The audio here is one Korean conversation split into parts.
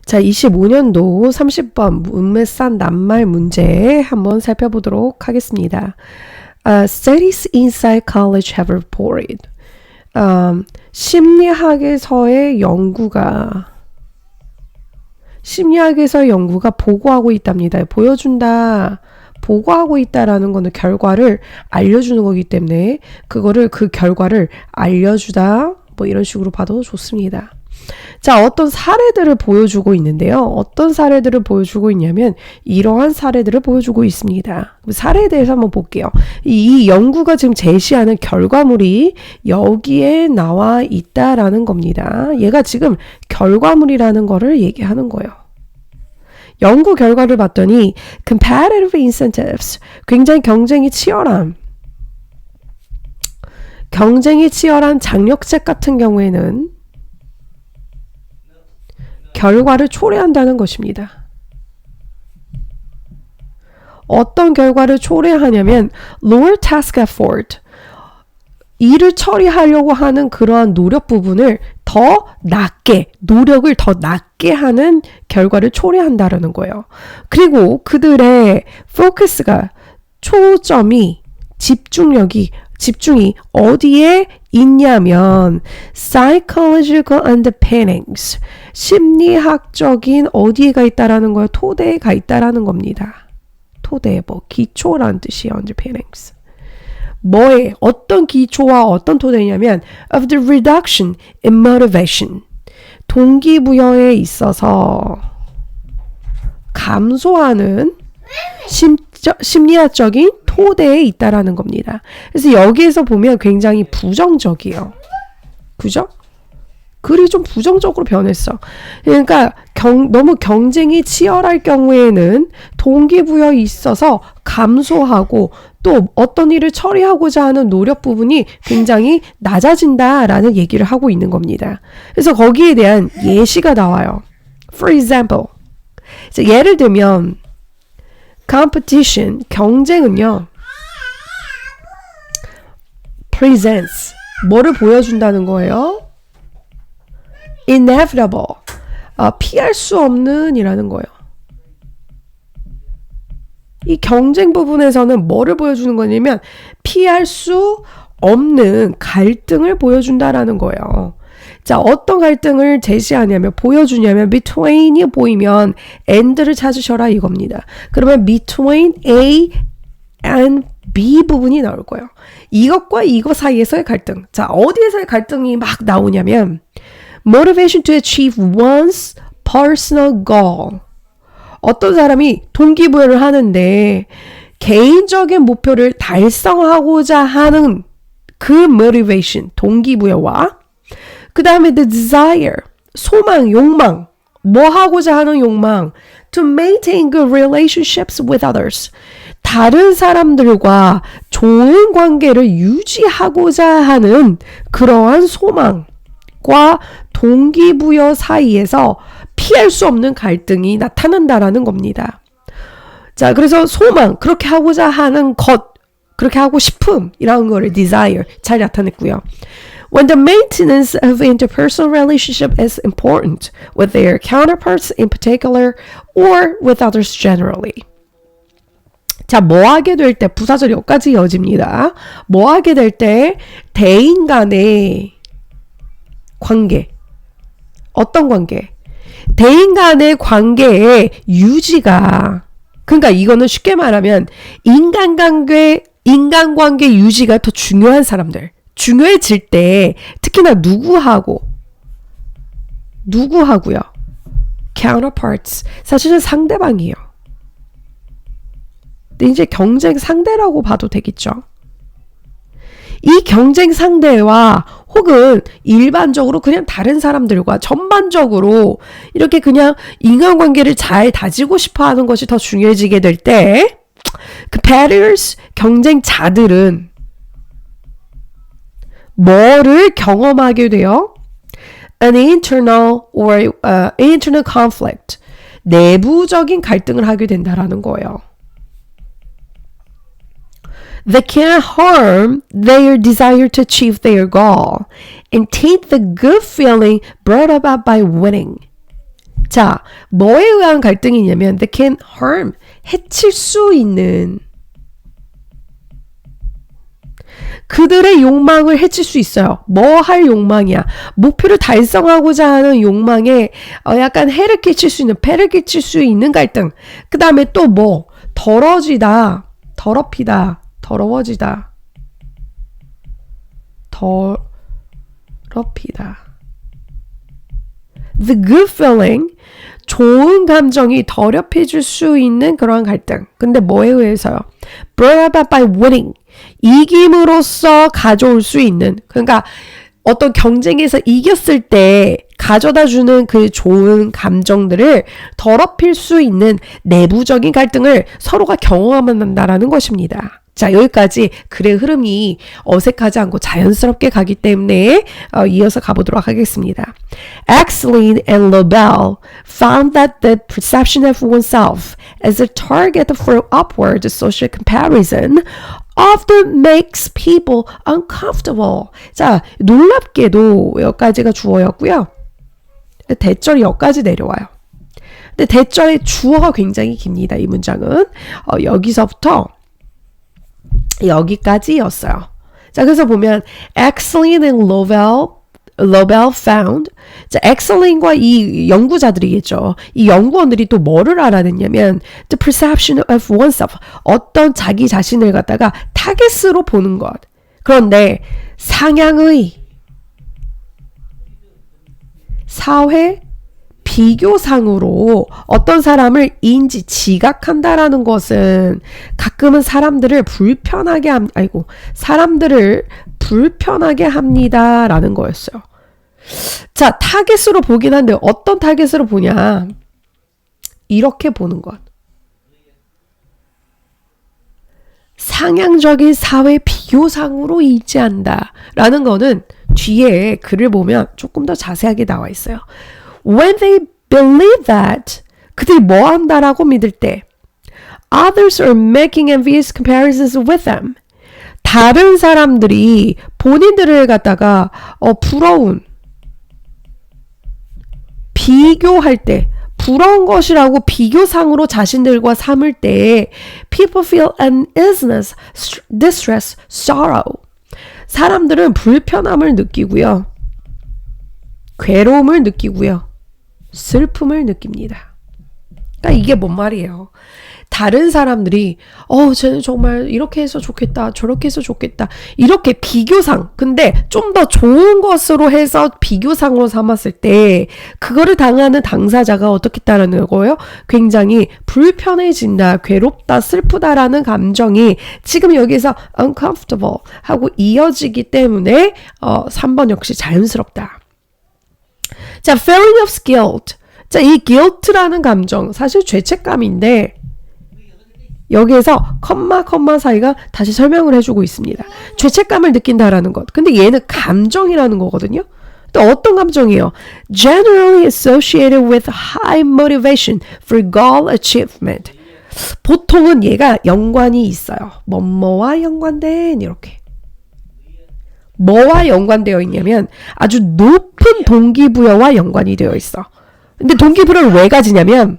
자, 25년도 30번 문맥산 낱말 문제 한번 살펴보도록 하겠습니다. Studies in psychology have reported. 심리학에서의 연구가 보고하고 있답니다. 보여준다. 보고하고 있다라는 거는 결과를 알려주는 거기 때문에 그 결과를 알려주다 뭐 이런 식으로 봐도 좋습니다. 자, 어떤 사례들을 보여주고 있는데요. 어떤 사례들을 보여주고 있냐면 이러한 사례들을 보여주고 있습니다. 사례에 대해서 한번 볼게요. 이 연구가 지금 제시하는 결과물이 여기에 나와 있다라는 겁니다. 얘가 지금 결과물이라는 거를 얘기하는 거예요. 연구 결과를 봤더니 competitive incentives, 굉장히 경쟁이 치열한 장려책 같은 경우에는 결과를 초래한다는 것입니다. 어떤 결과를 초래하냐면 lower task effort, 일을 처리하려고 하는 그러한 노력을 더 낮게 하는 결과를 초래한다는 거예요. 그리고 그들의 포커스가 집중이 어디에 있냐면 psychological underpinnings, 심리학적인 어디에가 있다라는 거예요? 토대에 가 있다라는 겁니다. 토대, 기초라는 뜻이에요. underpinnings. 뭐에 어떤 기초와 어떤 토대냐면 of the reduction in motivation, 동기부여에 있어서 감소하는 심리학적인 토대에 있다라는 겁니다. 그래서 여기에서 보면 굉장히 부정적이에요. 그죠? 글이 좀 부정적으로 변했어. 그러니까 너무 경쟁이 치열할 경우에는 동기부여에 있어서 감소하고 또 어떤 일을 처리하고자 하는 노력 부분이 굉장히 낮아진다라는 얘기를 하고 있는 겁니다. 그래서 거기에 대한 예시가 나와요. For example, 예를 들면 competition, 경쟁은요, presents, 뭐를 보여준다는 거예요? inevitable, 피할 수 없는 이라는 거예요. 이 경쟁 부분에서는 뭐를 보여주는 거냐면 피할 수 없는 갈등을 보여준다라는 거예요. 자, 어떤 갈등을 제시하냐면 보여주냐면 between이 보이면 and를 찾으셔라 이겁니다. 그러면 between A and B 부분이 나올 거예요. 이것과 이것 사이에서의 갈등. 자, 어디에서의 갈등이 막 나오냐면 motivation to achieve one's personal goal. 어떤 사람이 동기부여를 하는데 개인적인 목표를 달성하고자 하는 그 motivation, 동기부여와 그 다음에 the desire, 소망, 욕망, 뭐 하고자 하는 욕망, to maintain good relationships with others, 다른 사람들과 좋은 관계를 유지하고자 하는 그러한 소망과 동기부여 사이에서 피할 수 없는 갈등이 나타난다라는 겁니다. 자, 그래서 소망, 그렇게 하고자 하는 것, 그렇게 하고 싶음이라는 거를 desire 잘 나타냈고요. When the maintenance of interpersonal relationship is important with their counterparts in particular or with others generally. 자, 뭐 하게 될 때 부사절 여기까지 이어집니다. 뭐 하게 될 때 대인 간의 관계. 어떤 관계? 대인 간의 관계의 유지가, 그러니까 이거는 쉽게 말하면 인간관계 유지가 더 중요한 사람들. 중요해질 때 특히나 누구하고요? counterparts. 사실은 상대방이에요. 근데 이제 경쟁 상대라고 봐도 되겠죠. 이 경쟁 상대와 혹은 일반적으로 그냥 다른 사람들과 전반적으로 이렇게 그냥 인간관계를 잘 다지고 싶어 하는 것이 더 중요해지게 될 때 competitors, 경쟁자들은 뭐를 경험하게 돼요? An internal conflict. 내부적인 갈등을 하게 된다라는 거예요. They can harm their desire to achieve their goal and taint the good feeling brought about by winning. 자, 뭐에 의한 갈등이냐면 that can harm, 해칠 수 있는 그들의 욕망을 해칠 수 있어요. 뭐 할 욕망이야? 목표를 달성하고자 하는 욕망에 약간 해를 끼칠 수 있는, 폐를 끼칠 수 있는 갈등. 그 다음에 또 뭐? 더러지다, 더럽히다, 더러워지다, 더럽히다. The good feeling, 좋은 감정이 더럽혀질 수 있는 그런 갈등. 근데 뭐에 의해서요? Brought about by winning, 이김으로써 가져올 수 있는, 그러니까 어떤 경쟁에서 이겼을 때 가져다주는 그 좋은 감정들을 더럽힐 수 있는 내부적인 갈등을 서로가 경험한다라는 것입니다. 자, 여기까지 글의 흐름이 어색하지 않고 자연스럽게 가기 때문에 이어서 가보도록 하겠습니다. Axeline and Lobel found that the perception of oneself as a target for upward social comparison often makes people uncomfortable. 자, 놀랍게도 여기까지가 주어였고요. 대절이 여기까지 내려와요. 근데 대절의 주어가 굉장히 깁니다. 이 문장은. 여기서부터 여기까지였어요. 자, 그래서 보면 Axeline and Lobel found. 자, 엑셀린과 이 연구자들이겠죠. 이 연구원들이 또 뭐를 알아냈냐면 the perception of oneself, 어떤 자기 자신을 갖다가 타겟으로 보는 것. 그런데 상향의 사회 비교상으로 어떤 사람을 인지 지각한다라는 것은 가끔은 사람들을 불편하게 합니다라는 거였어요. 자, 타겟으로 보긴 한데 어떤 타겟으로 보냐? 이렇게 보는 것. 상향적인 사회 비교상으로 인지한다라는 거는 뒤에 글을 보면 조금 더 자세하게 나와 있어요. When they believe that, 그들이 뭐 한다라고 믿을 때 others are making envious comparisons with them, 다른 사람들이 본인들을 갖다가 부러운, 비교할 때, 부러운 것이라고 비교상으로 자신들과 삼을 때 people feel uneasiness, distress, sorrow. 사람들은 불편함을 느끼고요. 괴로움을 느끼고요. 슬픔을 느낍니다. 그러니까 이게 뭔 말이에요? 다른 사람들이 쟤는 정말 이렇게 해서 좋겠다, 저렇게 해서 좋겠다, 이렇게 비교상, 근데 좀 더 좋은 것으로 해서 비교상으로 삼았을 때 그거를 당하는 당사자가 어떻겠다라는 거예요? 굉장히 불편해진다, 괴롭다, 슬프다라는 감정이 지금 여기서 uncomfortable 하고 이어지기 때문에 3번 역시 자연스럽다. 자, feeling of guilt. 자, 이 guilt라는 감정, 사실 죄책감인데 여기에서 컴마 사이가 다시 설명을 해주고 있습니다. 죄책감을 느낀다라는 것. 근데 얘는 감정이라는 거거든요. 또 어떤 감정이에요? Generally associated with high motivation for goal achievement. 보통은 얘가 연관이 있어요. 뭐뭐와 연관된, 이렇게. 뭐와 연관되어 있냐면 아주 높은 동기부여와 연관이 되어 있어. 근데 동기부여를 왜 가지냐면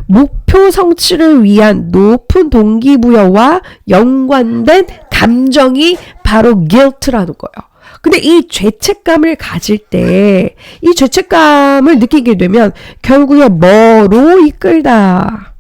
목표 성취를 위한 높은 동기부여와 연관된 감정이 바로 guilt라는 거예요. 근데 이 죄책감을 가질 때, 이 죄책감을 느끼게 되면 결국에 뭐로 이끌다.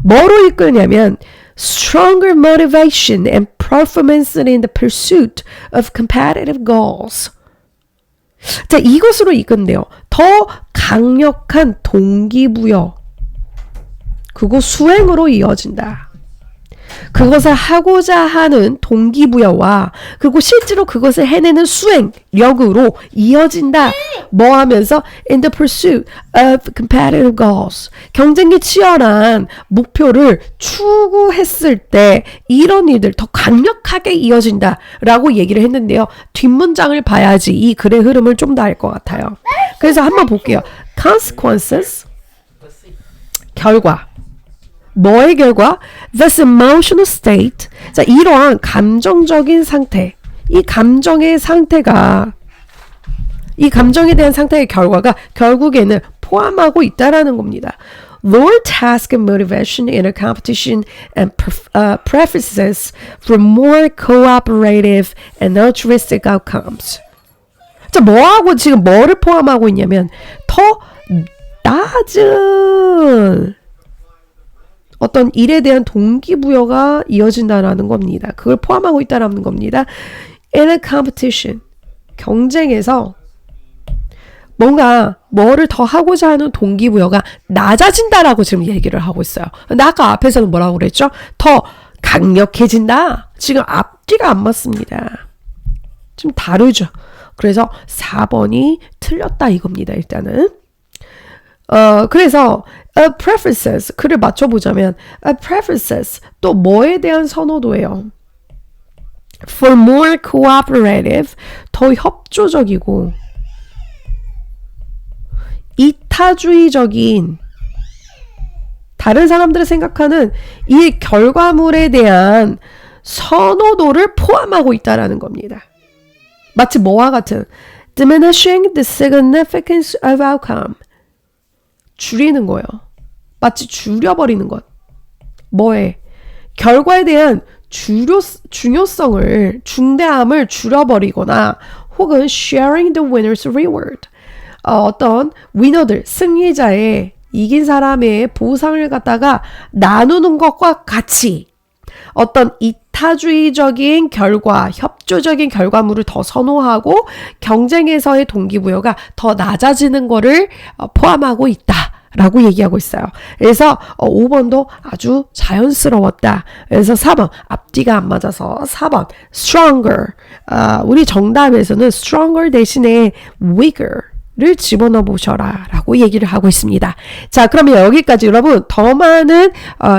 뭐로 이끌냐면 stronger motivation and performance in the pursuit of competitive goals. 자, 이것으로 이끈대요. 더 강력한 동기부여. 그거 수행으로 이어진다. 그것을 하고자 하는 동기부여와 그리고 실제로 그것을 해내는 수행력으로 이어진다. 뭐 하면서? In the pursuit of competitive goals. 경쟁이 치열한 목표를 추구했을 때 이런 일들 더 강력하게 이어진다 라고 얘기를 했는데요. 뒷문장을 봐야지 이 글의 흐름을 좀 더 알 것 같아요. 그래서 한번 볼게요. Consequences, 결과. 뭐의 결과? This emotional state. 자, 이러한 감정적인 상태. 이 감정의 상태가, 이 감정에 대한 상태의 결과가 결국에는 포함하고 있다라는 겁니다. Lower task and motivation in a competition and preferences for more cooperative and altruistic outcomes. 자, 뭐하고 지금 뭐를 포함하고 있냐면 더 낮은 어떤 일에 대한 동기부여가 이어진다라는 겁니다. 그걸 포함하고 있다라는 겁니다. In a competition, 경쟁에서 뭔가 뭐를 더 하고자 하는 동기부여가 낮아진다라고 지금 얘기를 하고 있어요. 근데 아까 앞에서는 뭐라고 그랬죠? 더 강력해진다. 지금 앞뒤가 안 맞습니다. 좀 다르죠. 그래서 4번이 틀렸다 이겁니다. 일단은. 그래서 preferences 그를 맞춰보자면 preferences 또 뭐에 대한 선호도예요. For more cooperative 더 협조적이고 이타주의적인 다른 사람들이 생각하는 이 결과물에 대한 선호도를 포함하고 있다라는 겁니다. 마치 뭐와 같은 diminishing the significance of outcome 줄이는 거예요. 마치 줄여버리는 것. 뭐에? 결과에 대한 중요성을 중대함을 줄여버리거나 혹은 sharing the winner's reward 어떤 위너들, 승리자의 이긴 사람의 보상을 갖다가 나누는 것과 같이 어떤 이타주의적인 결과, 협조적인 결과물을 더 선호하고 경쟁에서의 동기부여가 더 낮아지는 것을 포함하고 있다라고 얘기하고 있어요. 그래서 5번도 아주 자연스러웠다. 그래서 4번 앞뒤가 안 맞아서 4번 stronger 우리 정답에서는 stronger 대신에 weaker 를 집어넣어 보셔라 라고 얘기를 하고 있습니다. 자, 그러면 여기까지 여러분 더 많은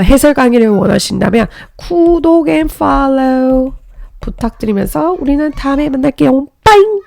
해설 강의를 원하신다면 구독 and follow 부탁드리면서 우리는 다음에 만날게요. 빠잉!